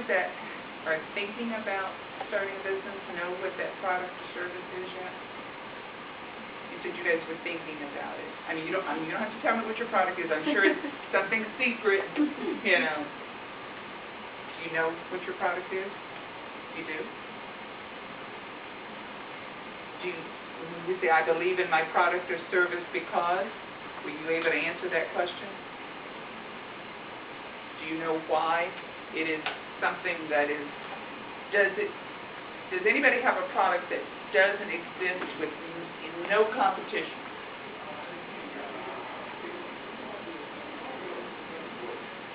that are thinking about starting a business know what that product or service is yet? You said you guys were thinking about it. I mean, you don't have to tell me what your product is. I'm sure it's something secret, you know. Do you know what your product is? You do? When you say, I believe in my product or service because, were you able to answer that question? Do you know why it is something that is, does anybody have a product that doesn't exist with no competition?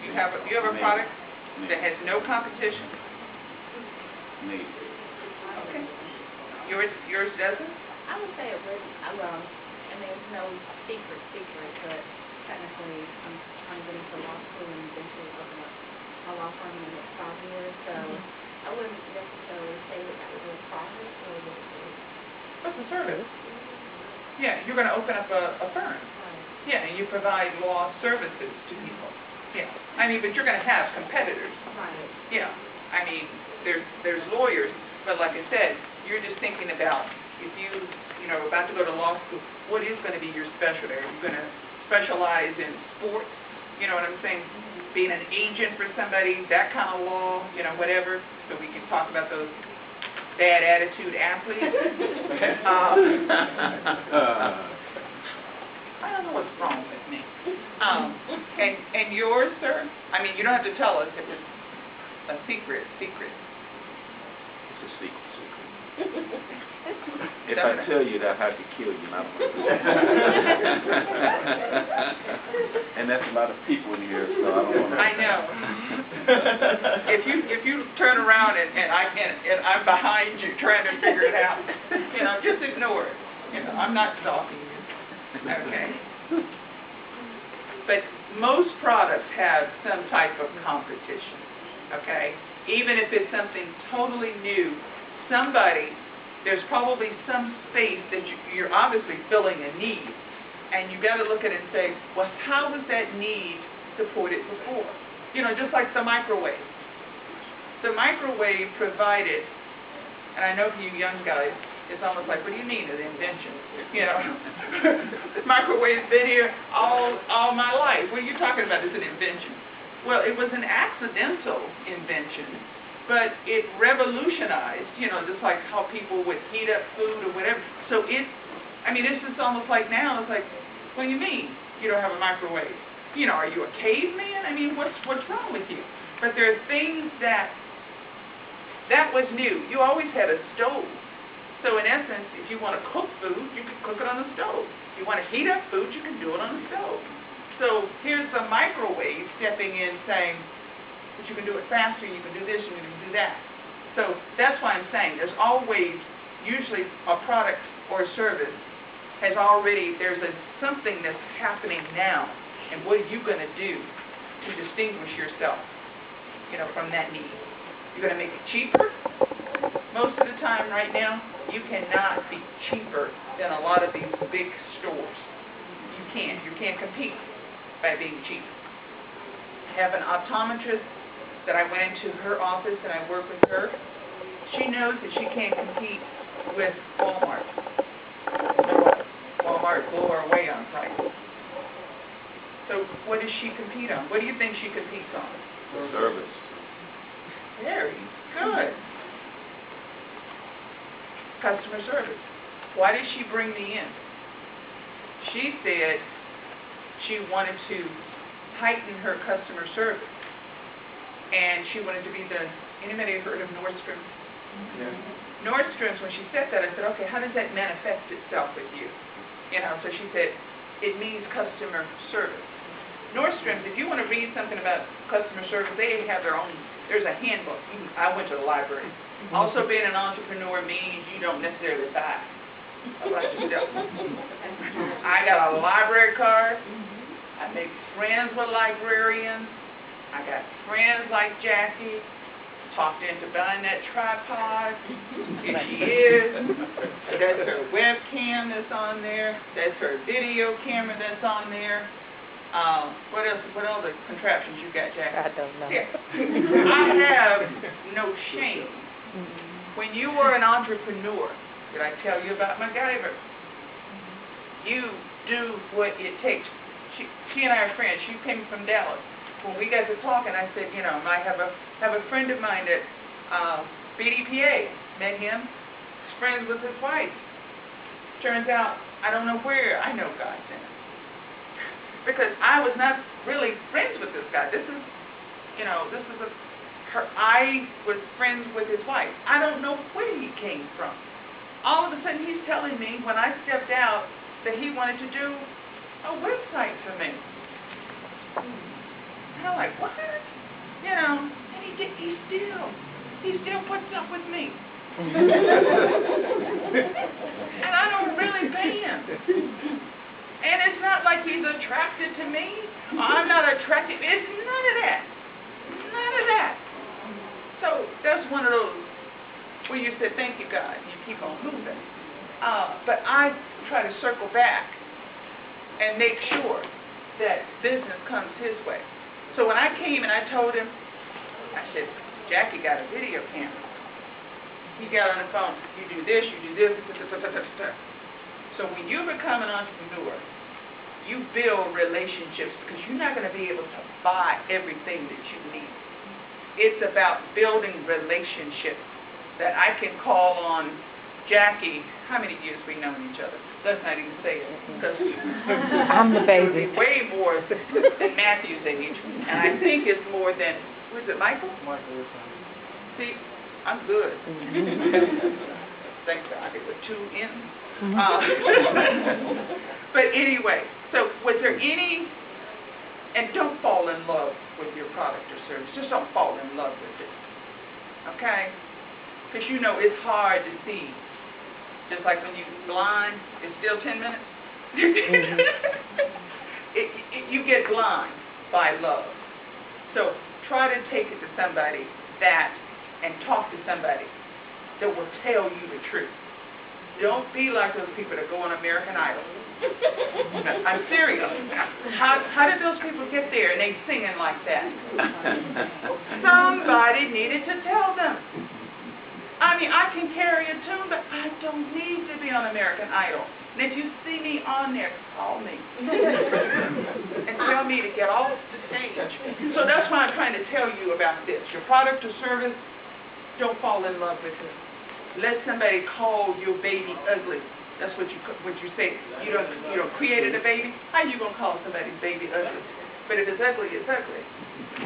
You have a product that has no competition? Me. Okay. Yours doesn't? I would say it wouldn't. Well, and there's no secret, but technically I'm trying to get into law school and eventually open up a law firm in the next 5 years, so I wouldn't necessarily say that was a product or what it is. What's a service? Yeah, you're going to open up a firm. Right. Yeah, and you provide law services to people. Yeah. I mean, but you're going to have competitors. Right. Yeah. I mean, there's lawyers, but like I said, you're just thinking about if you know, about to go to law school, what is going to be your specialty? Are you going to specialize in sports? You know what I'm saying? Being an agent for somebody, that kind of law, you know, whatever. So we can talk about those bad attitude athletes. I don't know what's wrong with me. And yours, sir? I mean, you don't have to tell us if it's a secret. It's a secret. If I tell you that, I have to kill you, and I don't want to do that. And that's a lot of people in here, so I don't want to. I know. If you turn around and I'm behind you trying to figure it out, you know, just ignore it. You know, I'm not stalking you. Okay. But most products have some type of competition. Okay. Even if it's something totally new, there's probably some space that you're obviously filling a need. And you got to look at it and say, well, how was that need supported before? You know, just like the microwave. The microwave provided, and I know for you young guys, it's almost like, what do you mean, an invention? You know, microwave's been here all my life. What are you talking about? It's an invention. Well, it was an accidental invention, but it revolutionized, you know, just like how people would heat up food or whatever. So it's just almost like now, it's like, what do you mean you don't have a microwave? You know, are you a caveman? I mean, what's wrong with you? But there are things that was new. You always had a stove. So in essence, if you want to cook food, you can cook it on the stove. If you want to heat up food, you can do it on the stove. So here's the microwave stepping in saying, but you can do it faster, you can do this, you can do that. So that's why I'm saying there's always, usually a product or a service has already, something that's happening now, and what are you going to do to distinguish yourself, you know, from that need? You're going to make it cheaper? Most of the time right now, you cannot be cheaper than a lot of these big stores. You can't compete by being cheap. I have an optometrist that I went into her office and I work with her. She knows that she can't compete with Walmart. Walmart blew her away on price. So what does she compete on? What do you think she competes on? Service. Very good. Customer service. Why did she bring me in? She said she wanted to heighten her customer service. And she wanted to be anybody heard of Nordstrom? Yeah. Nordstrom's, when she said that, I said, okay, how does that manifest itself with you? You know, so she said, it means customer service. Nordstrom's, if you want to read something about customer service, they have their own, there's a handbook. I went to the library. Also, being an entrepreneur means you don't necessarily buy a bunch of stuff. I got a library card. I make friends with librarians. I got friends like Jackie. Talked into buying that tripod. Here she is. That's her webcam that's on there. That's her video camera that's on there. What else? What other contraptions you got, Jackie? I don't know. Yeah. I have no shame. When you were an entrepreneur, did I tell you about MacGyver? You do what it takes. She and I are friends. She came from Dallas. When we got to talking, I said, you know, I have a friend of mine at BDPA. Met him. He's friends with his wife. Turns out, I don't know where. I know God sent him. Because I was not really friends with this guy. This is, you know, I was friends with his wife. I don't know where he came from. All of a sudden, he's telling me when I stepped out that he wanted to do a website for me. And I'm like, what? You know, and he still puts up with me. And I don't really pay him. And it's not like he's attracted to me. I'm not attracted. It's none of that. None of that. So that's one of those where you say, thank you, God, and you keep on moving. But I try to circle back and make sure that business comes his way. So when I came and I told him, I said, Jackie got a video camera. He got on the phone, you do this, you do this, So when you become an entrepreneur, you build relationships because you're not going to be able to buy everything that you need. It's about building relationships that I can call on Jackie. How many years we known each other? Let's not even say it. Because I'm the baby. It would be way more than Matthew's age. And I think it's more than, was it Michael? Michael. See, I'm good. Thank God it was 2 N's. But anyway, so was there any, and don't fall in love with your product or service. Just don't fall in love with it. Okay? Because you know it's hard to see. Just like when you're blind, it's still 10 minutes. You get blind by love. So try to take it to somebody and talk to somebody that will tell you the truth. Don't be like those people that go on American Idol. I'm serious. How did those people get there and they singing like that? Somebody needed to tell them. I mean, I can carry a tune, but I don't need to be on American Idol. And if you see me on there, call me. And tell me to get off the stage. So that's why I'm trying to tell you about this. Your product or service, don't fall in love with it. Let somebody call your baby ugly. That's what you say. You don't created a baby. How you gonna call somebody's baby ugly? But if it's ugly, it's ugly.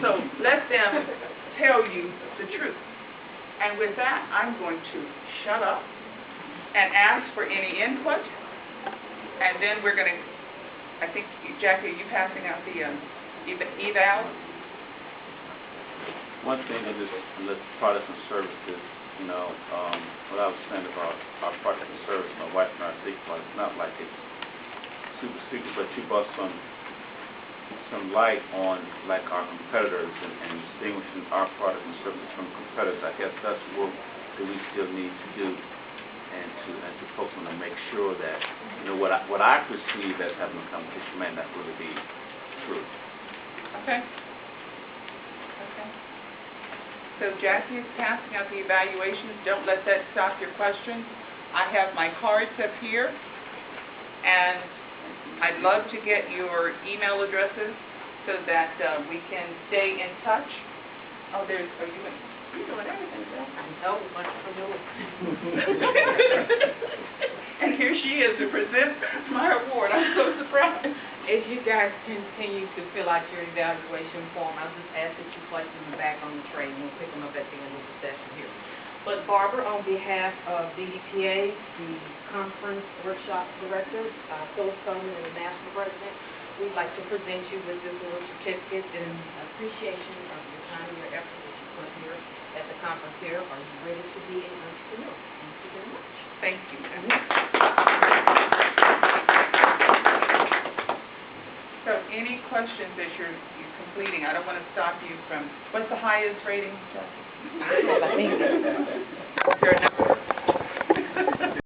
So let them tell you the truth. And with that, I'm going to shut up and ask for any input. And then we're going to, I think, Jackie, are you passing out the eval? One thing is this products and services, you know, what I was saying about our product and service, my wife and I think about it's not like it's super secret, but you brought some light on like our competitors and distinguishing our products and services from competitors. I guess that's work that we still need to do and to focus on to make sure that, you know, what I perceive as having a competition may not really be true. Okay. So Jackie is passing out the evaluations. Don't let that stop your questions. I have my cards up here, and I'd love to get your email addresses so that we can stay in touch. Oh, you're doing everything, Bill. I know, entrepreneur. And here she is to present my award. I'm so surprised. As you guys continue to fill out your evaluation form, I'll just ask that you place them back on the tray, and we'll pick them up at the end of the session here. But Barbara, on behalf of BDPA, the conference workshop director, Phyllis Coleman, and the national president, we'd like to present you with this little certificate in appreciation of your time and your effort that you put here at the conference here. Are you ready to be an entrepreneur? Thank you very much. Thank you. So any questions as you're completing? I don't want to stop you from, what's the highest rating, Jackie? I think Is there a number